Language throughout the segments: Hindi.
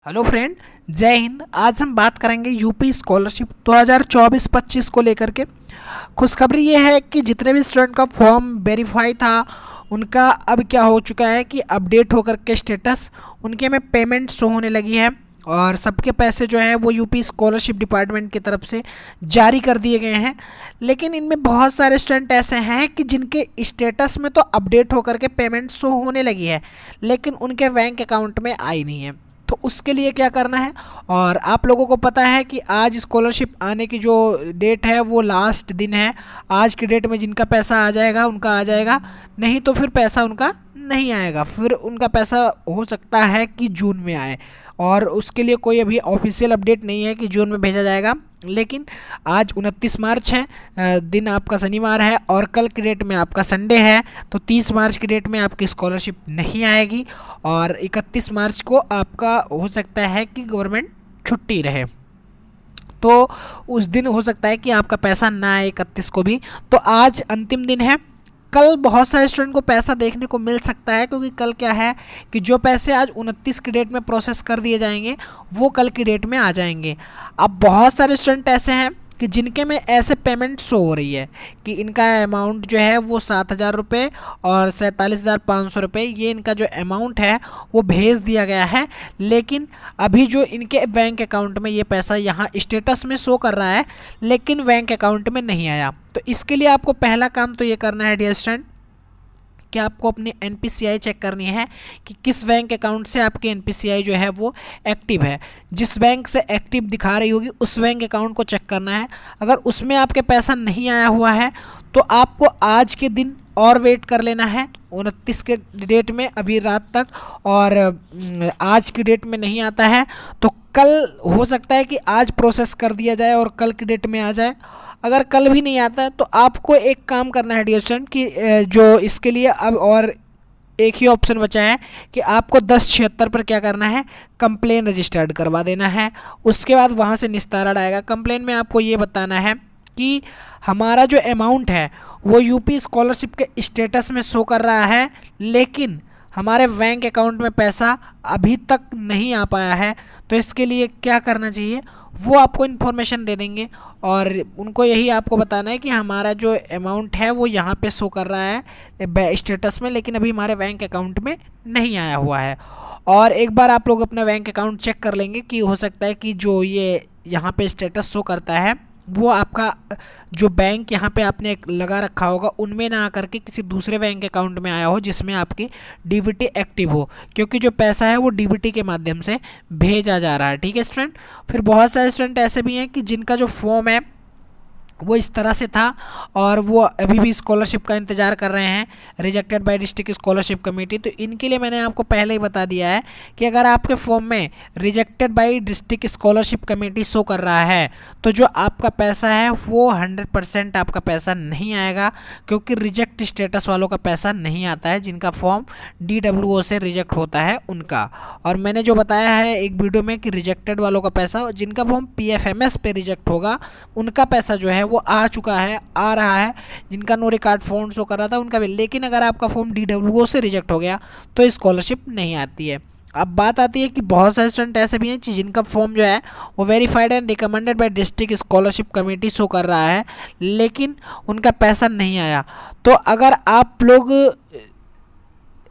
हेलो फ्रेंड, जय हिंद। आज हम बात करेंगे यूपी स्कॉलरशिप 2024-25 को लेकर के। खुशखबरी ये है कि जितने भी स्टूडेंट का फॉर्म वेरीफाई था उनका अब क्या हो चुका है कि अपडेट होकर के स्टेटस उनके में पेमेंट शो होने लगी है और सबके पैसे जो हैं वो यूपी स्कॉलरशिप डिपार्टमेंट की तरफ से जारी कर दिए गए हैं। लेकिन इनमें बहुत सारे स्टूडेंट ऐसे हैं कि जिनके स्टेटस में तो अपडेट होकर के पेमेंट शो होने लगी है लेकिन उनके बैंक अकाउंट में आई नहीं है। तो उसके लिए क्या करना है, और आप लोगों को पता है कि आज स्कॉलरशिप आने की जो डेट है वो लास्ट दिन है। आज की डेट में जिनका पैसा आ जाएगा उनका आ जाएगा, नहीं तो फिर पैसा उनका नहीं आएगा। फिर उनका पैसा हो सकता है कि जून में आए, और उसके लिए कोई अभी ऑफिशियल अपडेट नहीं है कि जून में भेजा जाएगा। लेकिन आज 29 मार्च है, दिन आपका शनिवार है, और कल की डेट में आपका संडे है। तो 30 मार्च की डेट में आपकी स्कॉलरशिप नहीं आएगी और 31 मार्च को आपका हो सकता है कि गवर्नमेंट छुट्टी रहे, तो उस दिन हो सकता है कि आपका पैसा ना आए 31 को भी। तो आज अंतिम दिन है। कल बहुत सारे स्टूडेंट को पैसा देखने को मिल सकता है, क्योंकि कल क्या है कि जो पैसे आज 29 की डेट में प्रोसेस कर दिए जाएंगे वो कल की डेट में आ जाएंगे। अब बहुत सारे स्टूडेंट ऐसे हैं कि जिनके में ऐसे पेमेंट शो हो रही है कि इनका अमाउंट जो है वो 7,000 रुपये और 47,500 रुपये, ये इनका जो अमाउंट है वो भेज दिया गया है। लेकिन अभी जो इनके बैंक अकाउंट में ये पैसा यहाँ स्टेटस में शो कर रहा है लेकिन बैंक अकाउंट में नहीं आया। तो इसके लिए आपको पहला काम तो ये करना है डियर स्टूडेंट कि आपको अपनी NPCI चेक करनी है कि किस बैंक अकाउंट से आपकी NPCI जो है वो एक्टिव है। जिस बैंक से एक्टिव दिखा रही होगी उस बैंक अकाउंट को चेक करना है। अगर उसमें आपके पैसा नहीं आया हुआ है तो आपको आज के दिन और वेट कर लेना है 29 के डेट में, अभी रात तक। और आज की डेट में नहीं आता है तो कल हो सकता है कि आज प्रोसेस कर दिया जाए और कल की डेट में आ जाए। अगर कल भी नहीं आता है तो आपको एक काम करना है डियर स्टूडेंट कि जो इसके लिए अब और एक ही ऑप्शन बचा है कि आपको 1076 पर क्या करना है, कंप्लेन रजिस्टर्ड करवा देना है। उसके बाद वहाँ से निस्तारण आएगा। कंप्लेन में आपको ये बताना है कि हमारा जो अमाउंट है वो यूपी स्कॉलरशिप के स्टेटस में शो कर रहा है लेकिन हमारे बैंक अकाउंट में पैसा अभी तक नहीं आ पाया है। तो इसके लिए क्या करना चाहिए वो आपको इन्फॉर्मेशन दे देंगे, और उनको यही आपको बताना है कि हमारा जो अमाउंट है वो यहाँ पे शो कर रहा है स्टेटस में लेकिन अभी हमारे बैंक अकाउंट में नहीं आया हुआ है। और एक बार आप लोग अपना बैंक अकाउंट चेक कर लेंगे कि हो सकता है कि जो ये यहाँ पे स्टेटस शो करता है वो आपका जो बैंक यहाँ पे आपने लगा रखा होगा उनमें ना आकर के किसी दूसरे बैंक अकाउंट में आया हो जिसमें आपकी DBT एक्टिव हो, क्योंकि जो पैसा है वो DBT के माध्यम से भेजा जा रहा है। ठीक है स्टूडेंट। फिर बहुत सारे स्टूडेंट ऐसे भी हैं कि जिनका जो फॉर्म है वो इस तरह से था और वो अभी भी स्कॉलरशिप का इंतज़ार कर रहे हैं, rejected by district scholarship committee. तो इनके लिए मैंने आपको पहले ही बता दिया है कि अगर आपके फॉर्म में rejected by district scholarship committee show कर रहा है तो जो आपका पैसा है वो 100% आपका पैसा नहीं आएगा, क्योंकि रिजेक्ट स्टेटस वालों का पैसा नहीं आता है जिनका फॉर्म DWO से रिजेक्ट होता है उनका। और मैंने जो बताया है एक वीडियो में कि रिजेक्टेड वालों का पैसा, जिनका फॉर्म PFMS पे रिजेक्ट होगा उनका पैसा जो है वो आ चुका है, आ रहा है। जिनका नो रिकॉर्ड फॉर्म शो कर रहा था उनका भी। लेकिन अगर आपका फॉर्म DWO से रिजेक्ट हो गया तो स्कॉलरशिप नहीं आती है। अब बात आती है कि बहुत सारे स्टूडेंट ऐसे भी हैं जिनका फॉर्म जो है वो verified and recommended by district scholarship committee show कर रहा है लेकिन उनका पैसा नहीं आया। तो अगर आप लोग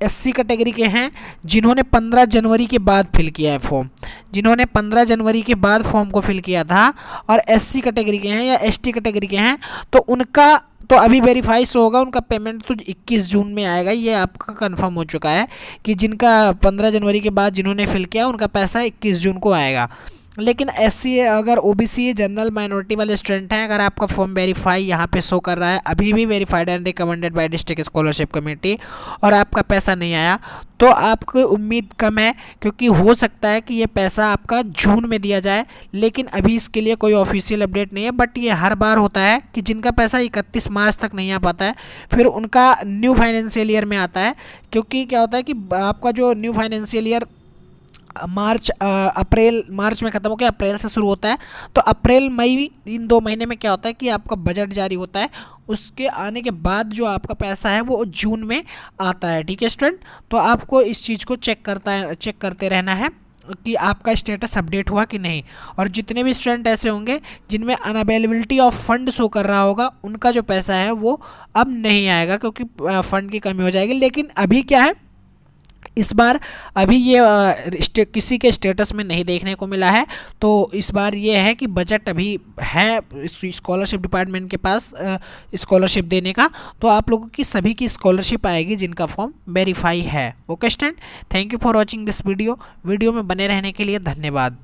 SC कैटेगरी के हैं जिन्होंने 15 जनवरी के बाद फिल किया है फॉर्म, जिन्होंने 15 जनवरी के बाद फॉर्म को फिल किया था, और SC कैटेगरी के हैं या ST कैटेगरी के हैं तो उनका तो अभी वेरीफाई शो होगा, उनका पेमेंट तो 21 जून में आएगा। ये आपका कंफर्म हो चुका है कि जिनका 15 जनवरी के बाद जिन्होंने फिल किया उनका पैसा 21 जून को आएगा। लेकिन SC अगर OBC जनरल माइनॉरिटी वाले स्टूडेंट हैं, अगर आपका फॉर्म वेरीफाई यहाँ पे शो कर रहा है अभी भी verified and recommended by district scholarship committee, और आपका पैसा नहीं आया, तो आपको उम्मीद कम है, क्योंकि हो सकता है कि ये पैसा आपका जून में दिया जाए। लेकिन अभी इसके लिए कोई ऑफिशियल अपडेट नहीं है। बट ये हर बार होता है कि जिनका पैसा 31 मार्च तक नहीं आ पाता है फिर उनका न्यू फाइनेंशियल ईयर में आता है। क्योंकि क्या होता है कि आपका जो न्यू फाइनेंशियल ईयर अप्रैल मार्च में ख़त्म हो गया, अप्रैल से शुरू होता है। तो अप्रैल मई इन 2 महीने में क्या होता है कि आपका बजट जारी होता है, उसके आने के बाद जो आपका पैसा है वो जून में आता है। ठीक है स्टूडेंट, तो आपको इस चीज़ को चेक करते रहना है। कि आपका स्टेटस अपडेट हुआ कि नहीं। और जितने भी स्टूडेंट ऐसे होंगे जिनमें अनअवेलेबिलिटी ऑफ फंड शो कर रहा होगा, उनका जो पैसा है वो अब नहीं आएगा, क्योंकि फंड की कमी हो जाएगी। लेकिन अभी क्या है, इस बार अभी ये किसी के स्टेटस में नहीं देखने को मिला है। तो इस बार ये है कि बजट अभी है स्कॉलरशिप डिपार्टमेंट के पास स्कॉलरशिप देने का। तो आप लोगों की सभी की स्कॉलरशिप आएगी जिनका फॉर्म वेरीफाई है। Okay student, thank you for watching this video में बने रहने के लिए धन्यवाद।